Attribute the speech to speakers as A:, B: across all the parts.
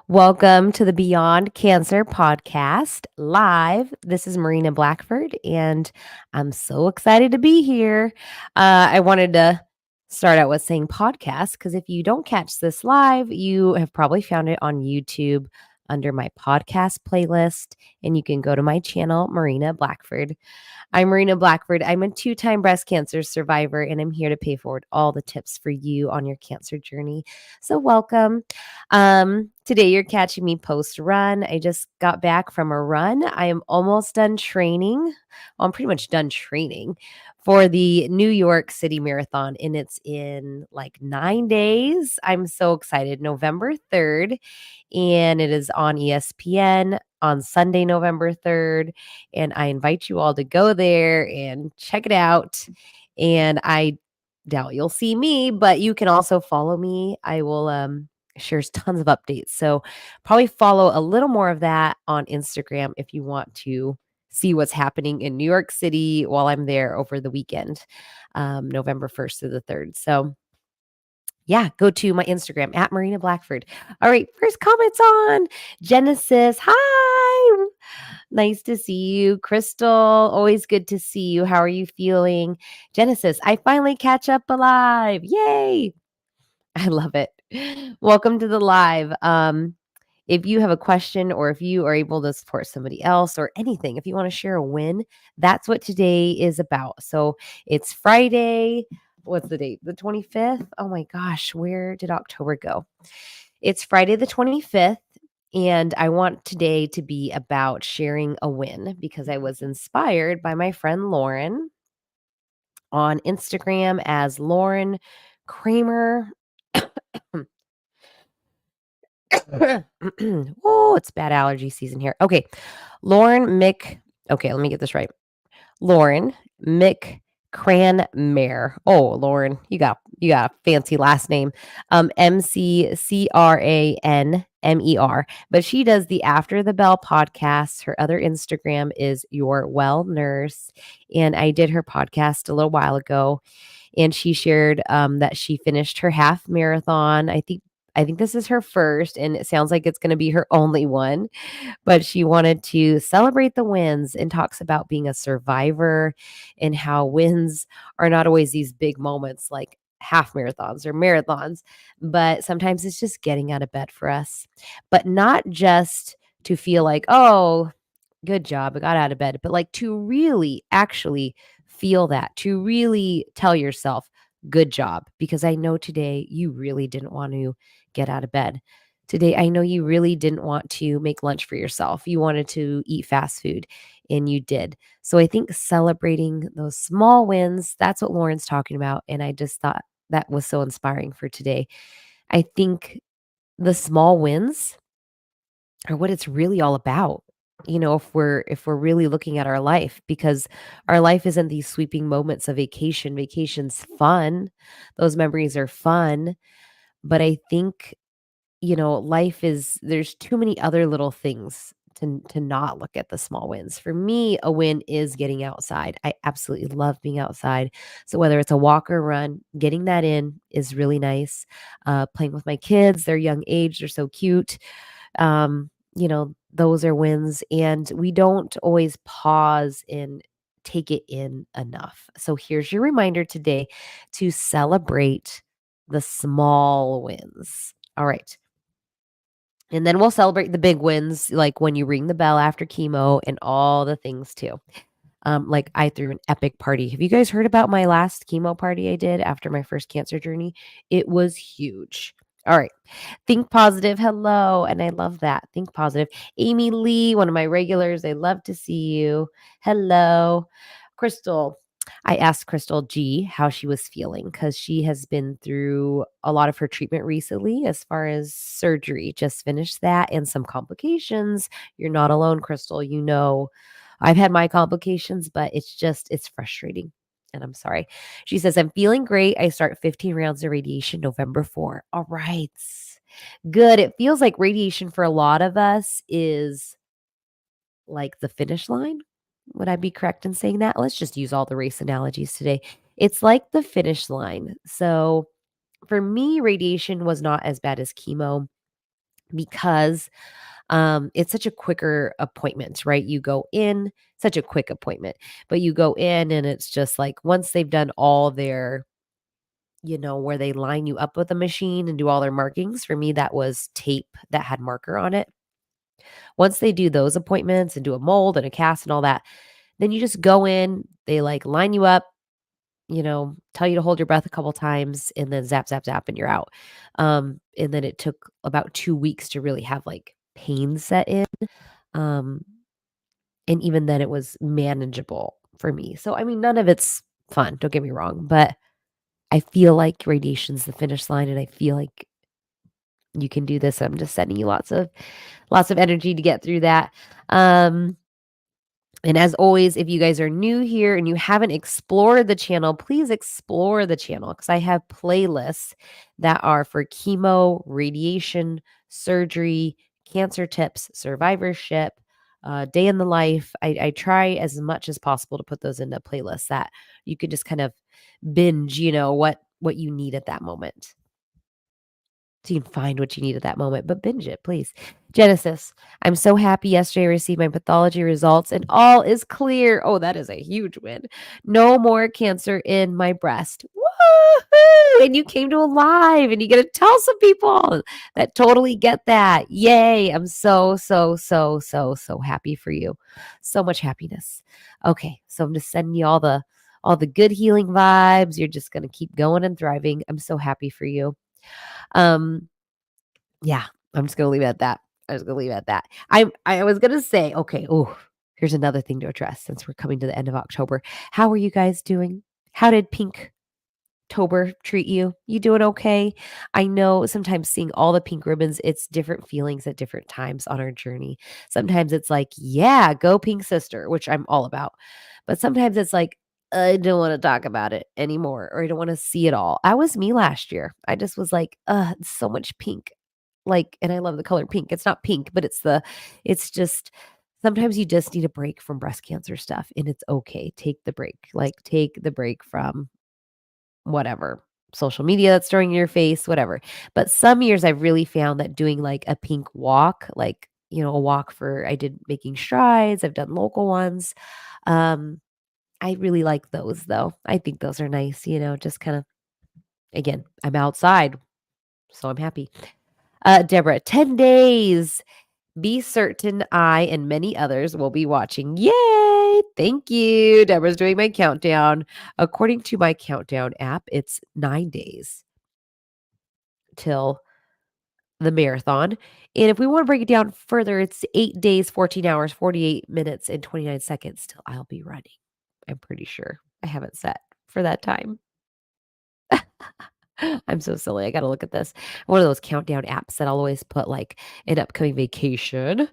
A: Welcome to the Beyond Cancer podcast live. This is Marina Blackford, and I'm so excited to be here. I wanted to start out with saying podcast because if you don't catch this live, you have probably found it on YouTube under my podcast playlist, and you can go to my channel, Marina Blackford. I'm Marina Blackford. I'm a two-time breast cancer survivor, and I'm here to pay forward all the tips for you on your cancer journey. So welcome. Today you're catching me post-run. I just got back from a run. I am almost done training. Well, I'm pretty much done training for the New York City Marathon, and it's in like 9 days. I'm so excited. November 3rd, and it is on ESPN on Sunday, November 3rd. And I invite you all to go there and check it out. And I doubt you'll see me, but you can also follow me. I will share tons of updates. So probably follow a little more of that on Instagram if you want to see what's happening in New York City while I'm there over the weekend, November 1st to the 3rd. So yeah, go to my Instagram at Marina Blackford. All right, first comments on Genesis. Hi. Nice to see you. Crystal, always good to see you. How are you feeling? Genesis, I finally catch up alive. Yay. I love it. Welcome to the live. If you have a question or if you are able to support somebody else or anything, if you want to share a win, that's what today is about. So it's Friday. What's the date? The 25th? Oh my gosh, where did October go? It's Friday the 25th. And I want today to be about sharing a win because I was inspired by my friend Lauren on Instagram as Lauren Kramer. Oh, it's bad allergy season here. Okay. Lauren Mick. Okay, let me get this right. Lauren Mick Cranmer. Oh, Lauren, you got a fancy last name. McCranmer. But she does the After the Bell podcast. Her other Instagram is Your Well Nurse. And I did her podcast a little while ago. And she shared that she finished her half marathon. I think this is her first, and it sounds like it's going to be her only one, but she wanted to celebrate the wins and talks about being a survivor and how wins are not always these big moments like half marathons or marathons, but sometimes it's just getting out of bed for us, but not just to feel like, oh, good job, I got out of bed, but like to really actually feel that, to really tell yourself, good job, because I know today you really didn't want to get out of bed. Today, I know you really didn't want to make lunch for yourself. You wanted to eat fast food and you did. So I think celebrating those small wins, that's what Lauren's talking about. And I just thought that was so inspiring for today. I think the small wins are what it's really all about. If we're really looking at our life, because our life isn't these sweeping moments of vacation. Vacation's fun. Those memories are fun, but I think life is there's too many other little things to not look at the small wins. For me, a win is getting outside. I absolutely love being outside. So whether it's a walk or run, getting that in is really nice. Playing with my kids, they're young age, they're so cute. Those are wins, and we don't always pause and take it in enough. So here's your reminder today to celebrate the small wins. All right. And then we'll celebrate the big wins, like when you ring the bell after chemo and all the things too. Like I threw an epic party. Have you guys heard about my last chemo party I did after my first cancer journey? It was huge. All right. Think positive. Hello. And I love that. Think positive. Amy Lee, one of my regulars. I love to see you. Hello. Crystal. I asked Crystal G how she was feeling because she has been through a lot of her treatment recently as far as surgery. Just finished that and some complications. You're not alone, Crystal. I've had my complications, but it's frustrating. And I'm sorry. She says, I'm feeling great. I start 15 rounds of radiation November 4. All right. Good. It feels like radiation for a lot of us is like the finish line. Would I be correct in saying that? Let's just use all the race analogies today. It's like the finish line. So for me, radiation was not as bad as chemo, because it's such a quicker appointment, right? You go in, such a quick appointment, but you go in and it's just like once they've done all their, where they line you up with a machine and do all their markings. For me, that was tape that had marker on it. Once they do those appointments and do a mold and a cast and all that, then you just go in, they like line you up, tell you to hold your breath a couple times and then zap, zap, zap, and you're out. And then it took about 2 weeks to really have like pain set in. Um, and even then it was manageable for me. So, I mean, none of it's fun, don't get me wrong, but I feel like radiation's the finish line and I feel like you can do this. I'm just sending you lots of energy to get through that. Um, And as always, if you guys are new here and you haven't explored the channel, please explore the channel because I have playlists that are for chemo, radiation, surgery, cancer tips, survivorship, day in the life. I try as much as possible to put those into playlists that you could just kind of binge, what you need at that moment. So you can find what you need at that moment, but binge it, please. Genesis, I'm so happy yesterday I received my pathology results and all is clear. Oh, that is a huge win. No more cancer in my breast. Woohoo! And you came to a live and you get to tell some people that totally get that. Yay. I'm so, so, so, so, so happy for you. So much happiness. Okay. So I'm just sending you all the good healing vibes. You're just going to keep going and thriving. I'm so happy for you. Um, yeah, I'm just gonna leave it at that. I was gonna leave it at that. I was gonna say, okay, oh, here's another thing to address since we're coming to the end of October. How are you guys doing? How did Pinktober treat you? You doing okay? I know sometimes seeing all the pink ribbons, it's different feelings at different times on our journey. Sometimes it's like, yeah, go pink sister, which I'm all about. But sometimes it's like, I don't want to talk about it anymore, or I don't want to see it all. I was me last year. I just was like, it's so much pink. Like, and I love the color pink. It's not pink, but it's just sometimes you just need a break from breast cancer stuff and it's okay. Take the break. Like take the break from whatever social media that's throwing in your face, whatever. But some years I've really found that doing like a pink walk, like, a walk for I did making strides, I've done local ones. Um, I really like those though. I think those are nice, just kind of again, I'm outside, so I'm happy. Deborah, 10 days. Be certain I and many others will be watching. Yay! Thank you. Deborah's doing my countdown. According to my countdown app, it's 9 days till the marathon. And if we want to break it down further, it's 8 days, 14 hours, 48 minutes, and 29 seconds till I'll be running. I'm pretty sure. I haven't set for that time. I'm so silly. I got to look at this. One of those countdown apps that I'll always put like an upcoming vacation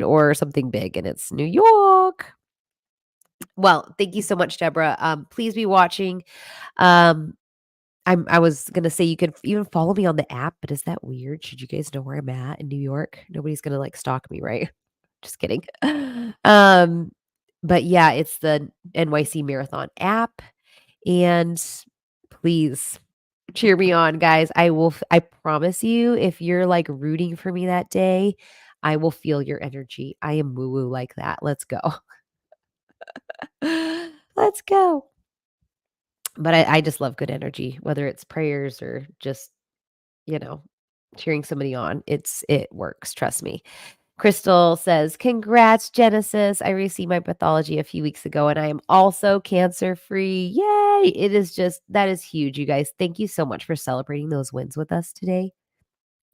A: or something big, and it's New York. Well, thank you so much, Deborah. Please be watching. Um, I was gonna say you could even follow me on the app, but is that weird? Should you guys know where I'm at in New York? Nobody's gonna like stalk me, right? Just kidding. Um, but yeah, it's the NYC Marathon app, and please cheer me on, guys. I promise you, if you're like rooting for me that day, I will feel your energy. I am woo woo like that. Let's go. Let's go. But I just love good energy, whether it's prayers or just, you know, cheering somebody on. It works. Trust me. Crystal says, congrats, Genesis. I received my pathology a few weeks ago and I am also cancer free. Yay. That is huge, you guys. Thank you so much for celebrating those wins with us today.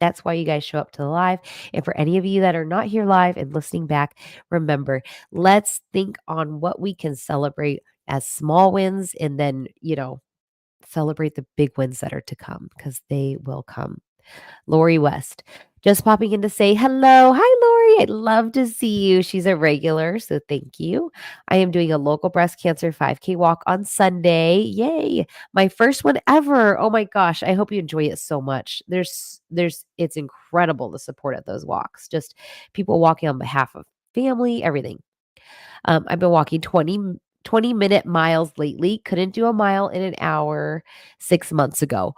A: That's why you guys show up to the live. And for any of you that are not here live and listening back, remember, let's think on what we can celebrate as small wins and then, celebrate the big wins that are to come because they will come. Lori West, just popping in to say hello. Hi, Lori. I'd love to see you. She's a regular, so thank you. I am doing a local breast cancer 5K walk on Sunday. Yay. My first one ever. Oh my gosh. I hope you enjoy it so much. It's incredible the support at those walks. Just people walking on behalf of family, everything. I've been walking 20-minute miles lately, couldn't do a mile in an hour 6 months ago.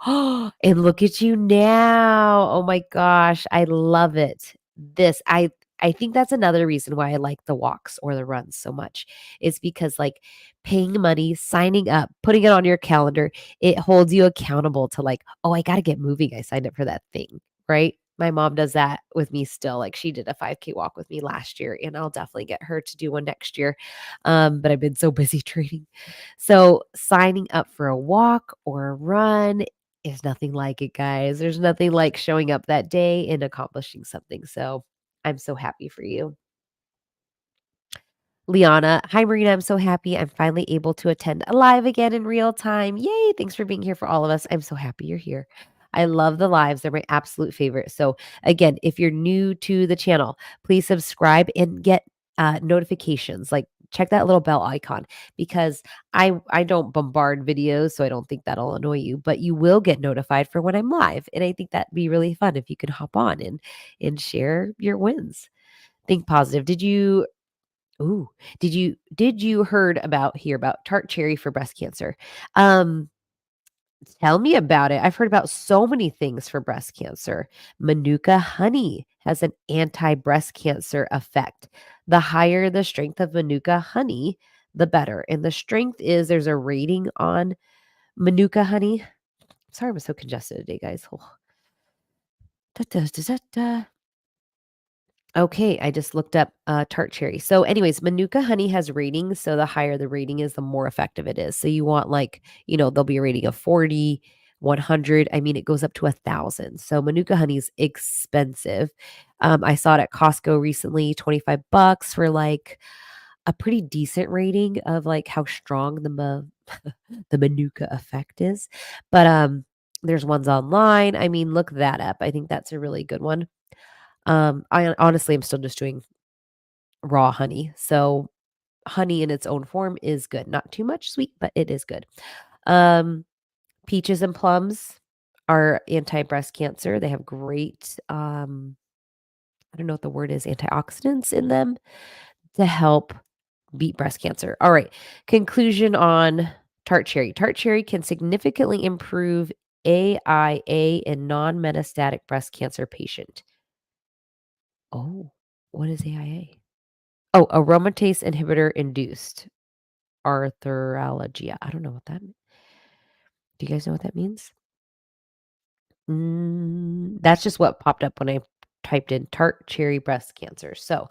A: And look at you now. Oh my gosh, I love it. This I think that's another reason why I like the walks or the runs so much. Is because, like, paying money, signing up, putting it on your calendar, it holds you accountable to, like, "Oh, I gotta get moving. I signed up for that thing," right? My mom does that with me still. Like, she did a 5K walk with me last year, and I'll definitely get her to do one next year. But I've been so busy training. So, signing up for a walk or a run is nothing like it, guys. There's nothing like showing up that day and accomplishing something. So, I'm so happy for you. Liana, hi Marina, I'm so happy I'm finally able to attend a live again in real time. Yay! Thanks for being here for all of us. I'm so happy you're here. I love the lives. They're my absolute favorite. So, again, if you're new to the channel, please subscribe and get notifications. Like, check that little bell icon because I don't bombard videos, so I don't think that'll annoy you, but you will get notified for when I'm live. And I think that'd be really fun if you could hop on and share your wins. Think positive. Ooh, did you hear about tart cherry for breast cancer? Um, Tell me about it. I've heard about so many things for breast cancer. Manuka honey has an anti-breast cancer effect. The higher the strength of Manuka honey, the better. And the strength is there's a rating on Manuka honey. Sorry, I'm so congested today, guys. Oh. Da, da, da, da, da. Okay, I just looked up, tart cherry. So anyways, Manuka honey has ratings, so the higher the rating is, the more effective it is. So you want, like, there'll be a rating of 40, 100. I mean, it goes up to 1,000. So Manuka honey is expensive. I saw it at Costco recently, 25 bucks for, like, a pretty decent rating of, like, how strong the Manuka effect is. But, there's ones online. I mean, look that up. I think that's a really good one. I honestly am still just doing raw honey. So honey in its own form is good. Not too much sweet, but it is good. Um, Peaches and plums are anti-breast cancer. They have great, I don't know what the word is, antioxidants in them to help beat breast cancer. All right. Conclusion on tart cherry. Tart cherry can significantly improve AIA in non-metastatic breast cancer patient. Oh, what is AIA? Oh, aromatase inhibitor induced arthralgia. I don't know what that means. Do you guys know what that means? That's just what popped up when I typed in tart cherry breast cancer. So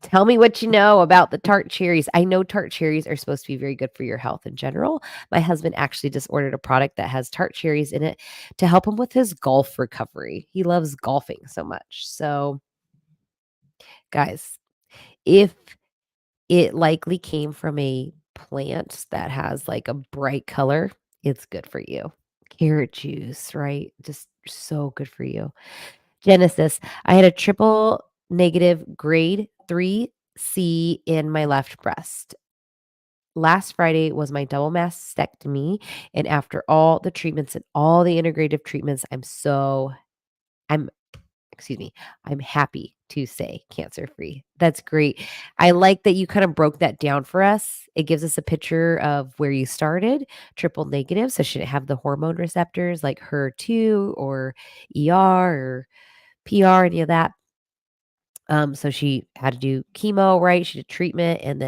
A: tell me what you know about the tart cherries. I know tart cherries are supposed to be very good for your health in general. My husband actually just ordered a product that has tart cherries in it to help him with his golf recovery. He loves golfing so much. So, guys, if it likely came from a plant that has, like, a bright color. It's good for you. Carrot juice, right? Just so good for you. Genesis, I had a triple negative grade 3C in my left breast. Last Friday was my double mastectomy, and after all the treatments and all the integrative treatments, I'm excuse me, I'm happy to say cancer free. That's great. I like that you kind of broke that down for us. It gives us a picture of where you started, triple negative. So she didn't have the hormone receptors like HER2 or ER or PR, any of that. So she had to do chemo, right? She did treatment and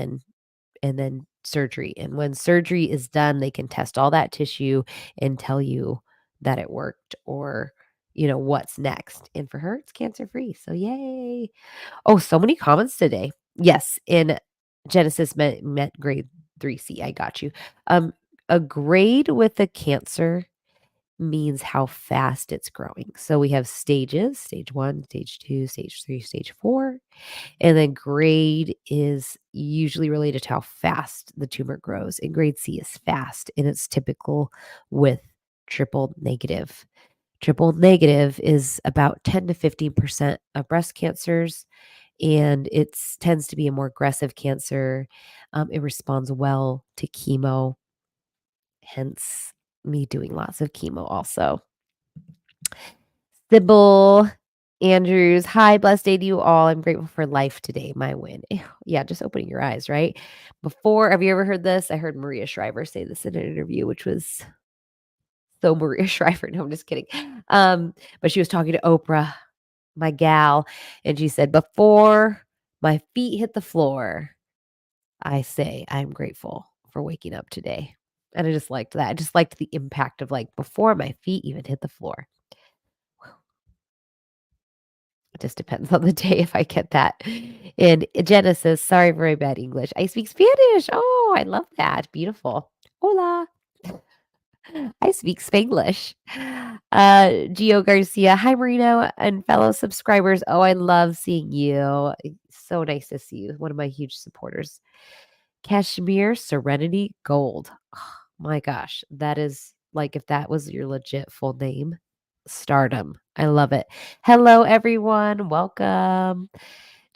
A: then surgery. And when surgery is done, they can test all that tissue and tell you that it worked or what's next. And for her, it's cancer free. So yay. Oh, so many comments today. Yes, in Genesis meant grade 3C. I got you. A grade with a cancer means how fast it's growing. So we have stages, stage 1, stage 2, stage 3, stage 4. And then grade is usually related to how fast the tumor grows. And grade C is fast, and it's typical with triple negative. Triple negative is about 10 to 15% of breast cancers, and it tends to be a more aggressive cancer. It responds well to chemo, hence me doing lots of chemo also. Sybil, Andrews, hi, blessed day to you all. I'm grateful for life today, my win. Ew, yeah, just opening your eyes, right? Before, have you ever heard this? I heard Maria Shriver say this in an interview, which was so Maria Shriver. No, I'm just kidding. But she was talking to Oprah, my gal, and she said, before my feet hit the floor, I say I'm grateful for waking up today. And I just liked that. I just liked the impact of like before my feet even hit the floor. It just depends on the day if I get that. In Genesis, sorry for my bad English. I speak Spanish. Oh, I love that. Beautiful. Hola. I speak Spanglish. Gio Garcia. Hi, Marino and fellow subscribers. Oh, I love seeing you. So nice to see you. One of my huge supporters. Kashmir Serenity Gold. Oh, my gosh. That is like if that was your legit full name. Stardom. I love it. Hello, everyone. Welcome.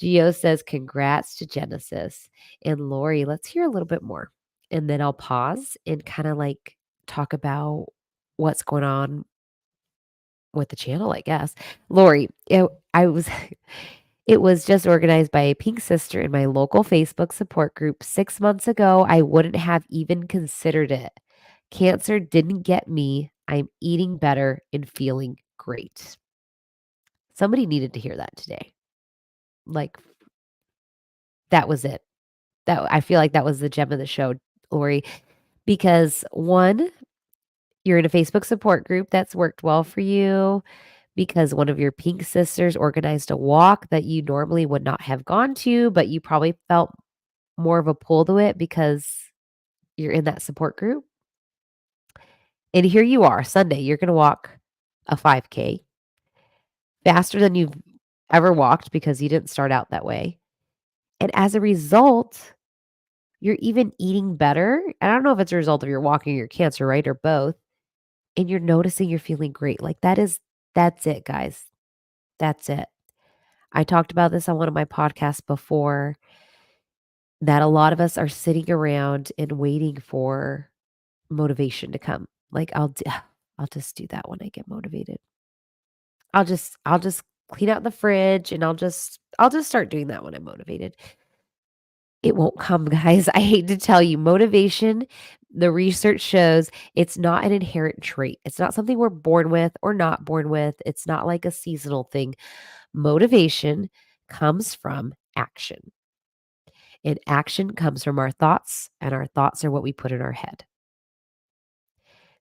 A: Gio says, congrats to Genesis. And Lori, let's hear a little bit more. And then I'll pause and kind of like talk about what's going on with the channel, I guess. Lori, I was it was just organized by a pink sister in my local Facebook support group 6 months ago. I wouldn't have even considered it. Cancer didn't get me. I'm eating better and feeling great. Somebody needed to hear that today. Like that was it. That I feel like that was the gem of the show, Lori, because one, you're in a Facebook support group that's worked well for you because one of your pink sisters organized a walk that you normally would not have gone to, but you probably felt more of a pull to it because you're in that support group. And here you are, Sunday, you're going to walk a 5K faster than you've ever walked because you didn't start out that way. And as a result, you're even eating better. I don't know if it's a result of your walking or your cancer, right? Or both. And you're noticing you're feeling great. Like that's it, guys. That's it. I talked about this on one of my podcasts before that a lot of us are sitting around and waiting for motivation to come. Like I'll just do that when I get motivated. I'll just clean out the fridge and I'll just start doing that when I'm motivated. It won't come, guys. I hate to tell you, motivation, the research shows it's not an inherent trait. It's not something we're born with or not born with. It's not like a seasonal thing. Motivation comes from action. And action comes from our thoughts, and our thoughts are what we put in our head.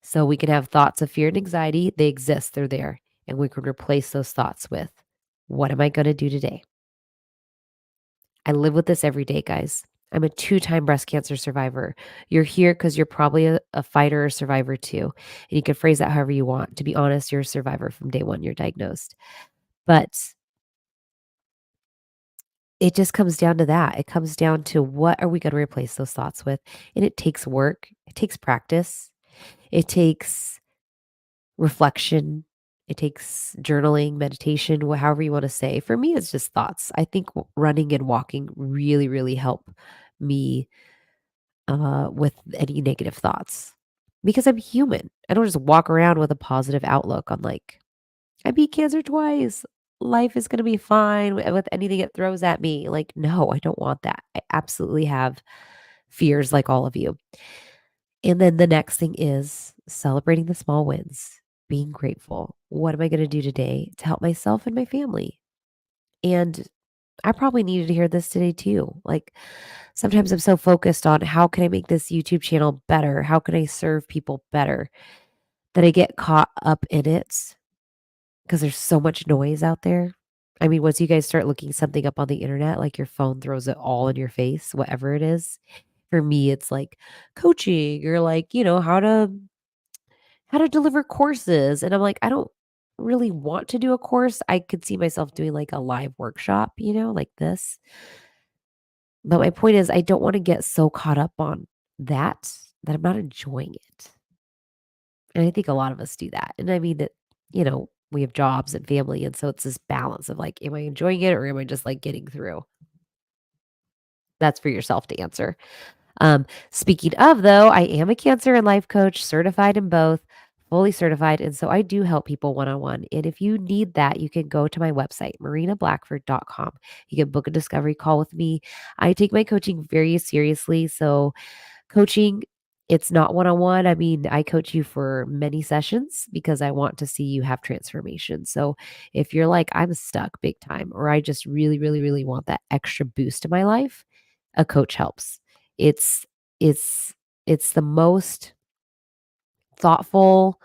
A: So we can have thoughts of fear and anxiety. They exist, they're there. And we can replace those thoughts with, what am I going to do today? I live with this every day, guys. I'm a 2-time breast cancer survivor. You're here because you're probably a fighter or survivor too. And you can phrase that however you want. To be honest, you're a survivor from day one you're diagnosed. But it just comes down to that. It comes down to what are we going to replace those thoughts with? And it takes work, it takes practice, it takes reflection, it takes journaling, meditation, however you want to say. For me, it's just thoughts. I think running and walking really, really help me with any negative thoughts because I'm human. I don't just walk around with a positive outlook on like, I beat cancer twice. Life is going to be fine with anything it throws at me. Like, no, I don't want that. I absolutely have fears like all of you. And then the next thing is celebrating the small wins, being grateful. What am I going to do today to help myself and my family? And I probably needed to hear this today too. Like sometimes I'm so focused on how can I make this YouTube channel better? How can I serve people better that I get caught up in it because there's so much noise out there. I mean, once you guys start looking something up on the internet, like your phone throws it all in your face, whatever it is. For me, it's like coaching or like, how to deliver courses. And I'm like, I don't really want to do a course. I could see myself doing like a live workshop, like this. But my point is, I don't want to get so caught up on that I'm not enjoying it. And I think a lot of us do that. And I mean that, we have jobs and family. And so it's this balance of like, am I enjoying it or am I just like getting through? That's for yourself to answer. Speaking of, though, I am a cancer and life coach, certified in both, fully certified, and so I do help people one-on-one, and if you need that, you can go to my website, marinablackford.com. You can book a discovery call with me. I take my coaching very seriously, so coaching, it's not one-on-one. I mean, I coach you for many sessions because I want to see you have transformation. So if you're like, I'm stuck big time, or I just really, really, really want that extra boost in my life, a coach helps. It's it's it's the most thoughtful,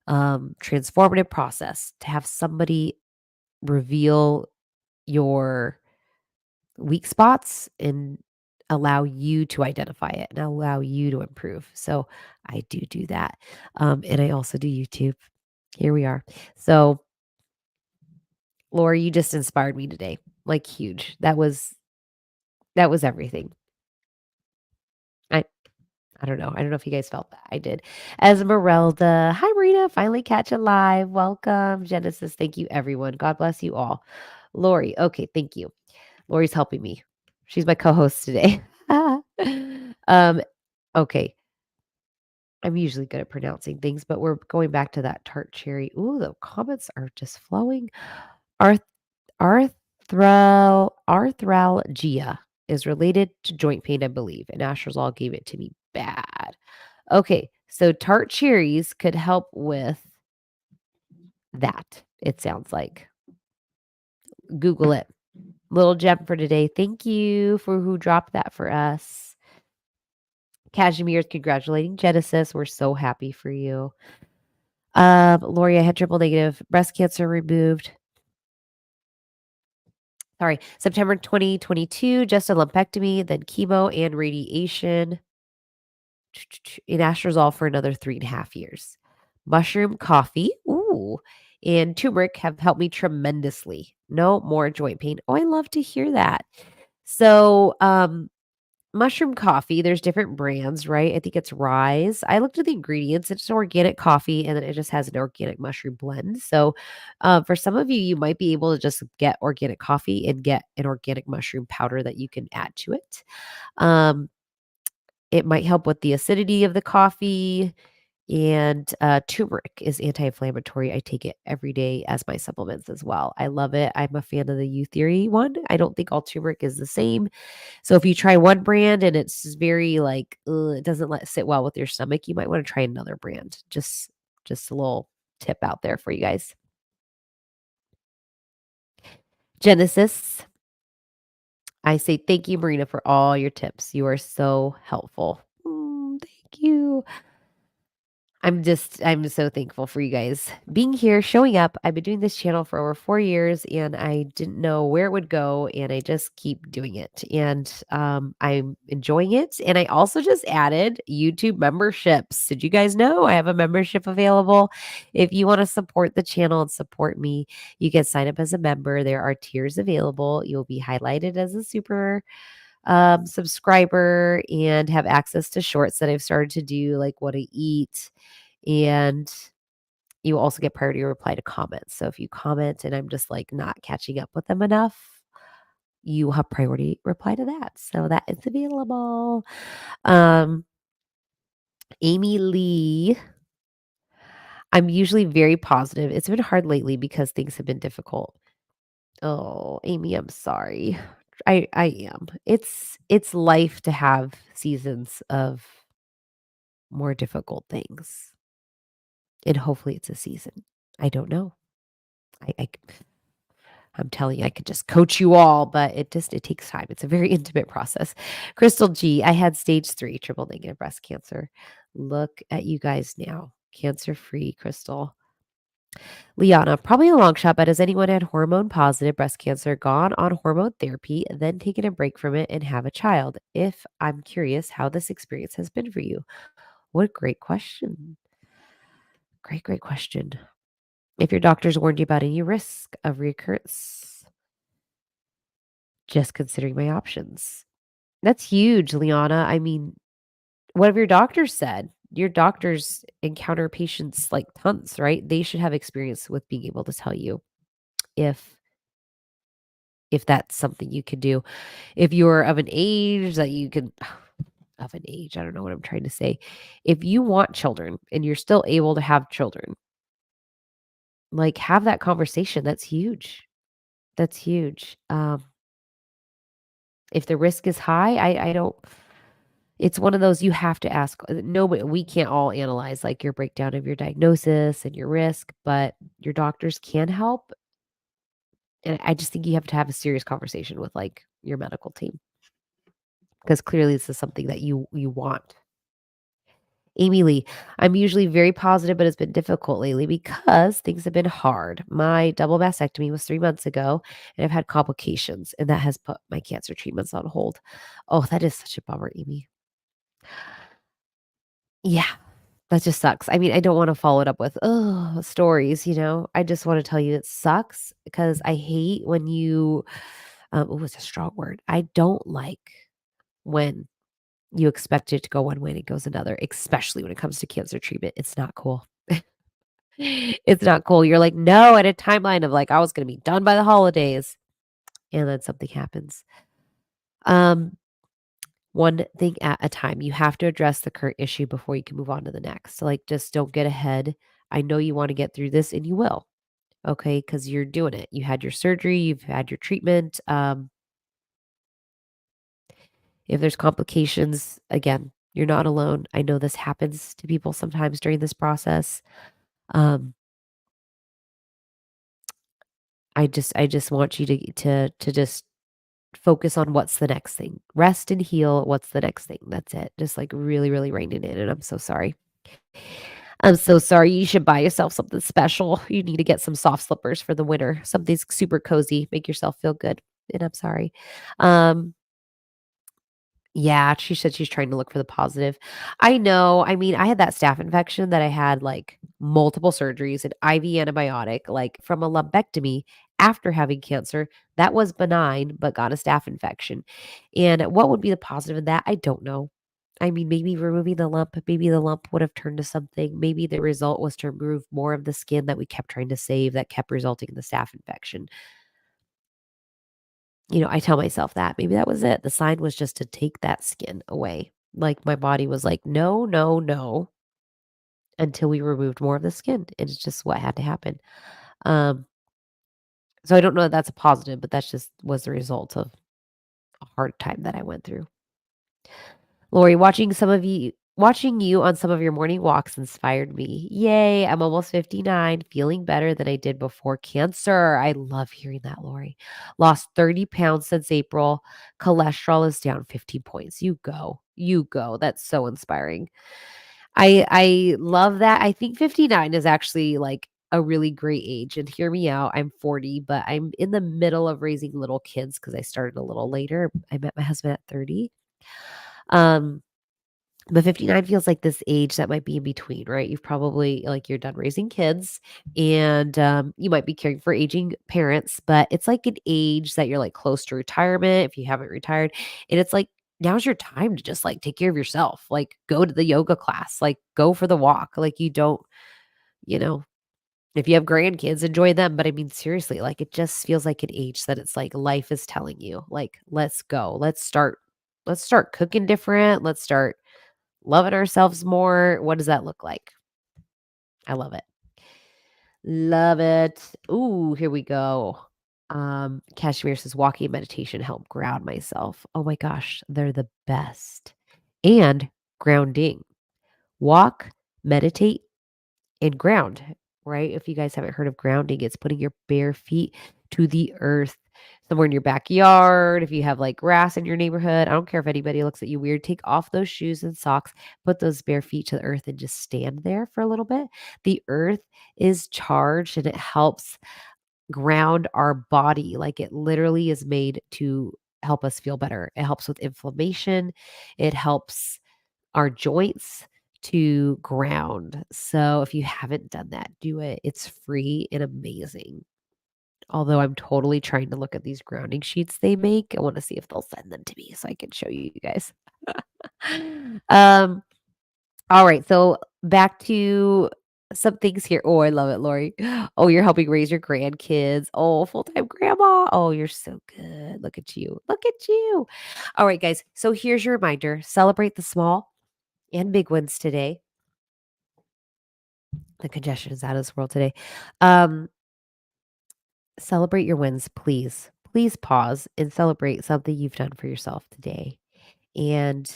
A: transformative process to have somebody reveal your weak spots and allow you to identify it and allow you to improve. So I do that. And I also do YouTube. Here we are. So Laura, you just inspired me today. Like huge. That was everything. I I don't know. I don't know if you guys felt that. I did. Esmeralda. Hi Marina. Finally catch a live. Welcome. Genesis. Thank you, everyone. God bless you all. Lori. Okay, thank you. Lori's helping me. She's my co-host today. um, okay. I'm usually good at pronouncing things, but we're going back to that tart cherry. Ooh, the comments are just flowing. Arth arthralgia is related to joint pain, I believe, and Astrazole gave it to me bad. Okay, so tart cherries could help with that, it sounds like. Google it. Little gem for today. Thank you for who dropped that for us. Cashmere's congratulating Genesis. We're so happy for you. Lori, I had triple negative breast cancer removed. Sorry, September 2022, just a lumpectomy, then chemo and radiation. In Astrazole for another 3.5 years. Mushroom coffee, ooh, and turmeric have helped me tremendously. No more joint pain. Oh, I love to hear that. So, mushroom coffee, there's different brands, right? I think it's Rise. I looked at the ingredients. It's organic coffee, and then it just has an organic mushroom blend. So, for some of you, you might be able to just get organic coffee and get an organic mushroom powder that you can add to it. Um, it might help with the acidity of the coffee, and turmeric is anti-inflammatory. I take it every day as my supplements as well. I love it. I'm a fan of the U Theory one. I don't think all turmeric is the same. So if you try one brand and it's very like, it doesn't sit well with your stomach, you might want to try another brand. Just a little tip out there for you guys. Genesis, I say thank you, Marina, for all your tips. You are so helpful. Thank you. I'm so thankful for you guys being here, showing up. I've been doing this channel for over 4 years and I didn't know where it would go and I just keep doing it. And I'm enjoying it. And I also just added YouTube memberships. Did you guys know I have a membership available? If you want to support the channel and support me, you can sign up as a member. There are tiers available. You'll be highlighted as a super subscriber and have access to shorts that I've started to do, like what I eat. And you will also get priority reply to comments. So if you comment and I'm just like not catching up with them enough, you will have priority reply to that. So that is available. Um, Amy Lee. I'm usually very positive. It's been hard lately because things have been difficult. Oh, Amy, I'm sorry. I am. It's life to have seasons of more difficult things. And hopefully it's a season. I don't know. I I'm telling you, I could just coach you all, but it takes time. It's a very intimate process. Crystal G, I had stage 3 triple negative breast cancer. Look at you guys now. Cancer free, Crystal. Liana, probably a long shot, but has anyone had hormone positive breast cancer, gone on hormone therapy, then taken a break from it and have a child? If I'm curious how this experience has been for you. What a great question. Great question. If your doctors warned you about any risk of recurrence, just considering my options. That's huge, Liana. I mean, what have your doctors said? Your doctors encounter patients like tons, right? They should have experience with being able to tell you if if that's something you could do. If you're of an age that you can of an age. I don't know what I'm trying to say. If you want children and you're still able to have children, like, have that conversation. That's huge. That's huge. If the risk is high, I don't it's one of those you have to ask. Nobody we can't all analyze, like, your breakdown of your diagnosis and your risk, but your doctors can help, and I just think you have to have a serious conversation with, like, your medical team because clearly this is something that you want. Amy Lee, I'm usually very positive, but it's been difficult lately because things have been hard. My double mastectomy was 3 months ago, and I've had complications, and that has put my cancer treatments on hold. Oh, that is such a bummer, Amy. Yeah, that just sucks. I mean, I don't wanna follow it up with, oh, stories, you know? I just wanna tell you it sucks because I hate when you ooh, it's a strong word. I don't like when you expect it to go one way and it goes another, especially when it comes to cancer treatment. It's not cool. It's not cool. You're like, "No," at a timeline of, like, I was gonna be done by the holidays, and then something happens. Um, one thing at a time. You have to address the current issue before you can move on to the next. So, like, just don't get ahead. I know you wanna get through this, and you will, okay? Because 'Cause you're doing it. You had your surgery, you've had your treatment. If there's complications, again, you're not alone. I know this happens to people sometimes during this process. Um, I just want you to just focus on what's the next thing. Rest and heal, what's the next thing? That's it. Just, like, really, really rein it in, and I'm so sorry. I'm so sorry. You should buy yourself something special. You need to get some soft slippers for the winter, something super cozy, make yourself feel good, and I'm sorry. Um Yeah, she said she's trying to look for the positive. I know, I mean, I had that staph infection that I had, like, multiple surgeries, an IV antibiotic, like, from a lumpectomy after having cancer. That was benign, but got a staph infection. And what would be the positive in that? I don't know. I mean, maybe removing the lump, maybe the lump would have turned to something. Maybe the result was to remove more of the skin that we kept trying to save that kept resulting in the staph infection. You know, I tell myself that. Maybe that was it. The sign was just to take that skin away. Like, my body was like, "No, no, no," until we removed more of the skin, and it's just what had to happen. Um, so I don't know that that's a positive, but that's just was the result of a hard time that I went through. Lori, watching you on some of your morning walks inspired me. Yay, I'm almost 59, feeling better than I did before cancer. I love hearing that, Lori. Lost 30 pounds since April. Cholesterol is down 15 points. You go. You go. That's so inspiring. I love that. I think 59 is actually like a really great age. And hear me out. I'm 40, but I'm in the middle of raising little kids because I started a little later. I met my husband at 30. Um, but 59 feels like this age that might be in between, right? You've probably like, you're done raising kids and, you might be caring for aging parents, but it's like an age that you're, like, close to retirement if you haven't retired, and it's like, now's your time to just, like, take care of yourself, like, go to the yoga class, like, go for the walk, like, you don't you know, if you have grandkids, enjoy them, but I mean, seriously, like, it just feels like an age that it's like life is telling you, like, "Let's go. Let's start cooking different. Let's start loving ourselves more." What does that look like? I love it. Love it. Ooh, here we go. Kashmir says walking and meditation help ground myself. Oh my gosh, they're the best. And grounding. Walk, meditate, and ground, right? If you guys haven't heard of grounding, it's putting your bare feet to the earth somewhere in your backyard. If you have like grass in your neighborhood, I don't care if anybody looks at you weird, take off those shoes and socks, put those bare feet to the earth and just stand there for a little bit. The earth is charged and it helps ground our body. Like it literally is made to help us feel better. It helps with inflammation, it helps our joints to ground. So if you haven't done that, do it. It's free and amazing. Although I'm totally trying to look at these grounding sheets they make. I want to see if they'll send them to me so I can show you guys. um, all right. So back to some things here. Oh, I love it, Lori. Oh, you're helping raise your grandkids. Oh, full-time grandma. Oh, you're so good. Look at you. Look at you. All right, guys. So here's your reminder. Celebrate the small and big wins today. The congestion is out of this world today. Um, Celebrate your wins, please. Please pause and celebrate something you've done for yourself today. And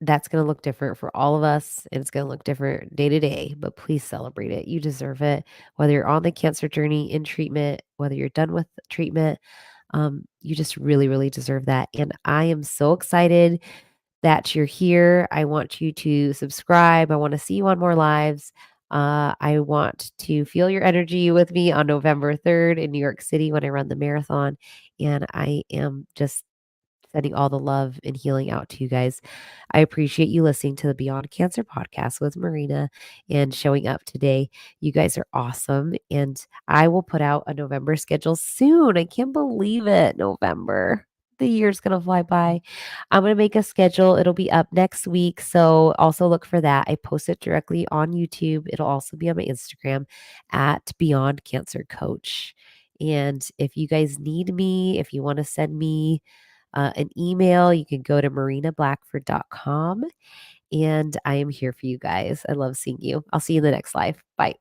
A: that's gonna look different for all of us, and it's gonna look different day to day, but please celebrate it. You deserve it. Whether you're on the cancer journey, in treatment, whether you're done with treatment, you just really, really deserve that. And I am so excited that you're here. I want you to subscribe. I want to see you on more lives. I want to feel your energy with me on November 3rd in New York City when I run the marathon. And I am just sending all the love and healing out to you guys. I appreciate you listening to the Beyond Cancer podcast with Marina and showing up today. You guys are awesome. And I will put out a November schedule soon. I can't believe it. November. The year's going to fly by. I'm going to make a schedule. It'll be up next week. So also look for that. I post it directly on YouTube. It'll also be on my Instagram at Beyond Cancer Coach. And if you guys need me, if you want to send me an email, you can go to marinablackford.com. And I am here for you guys. I love seeing you. I'll see you in the next live. Bye.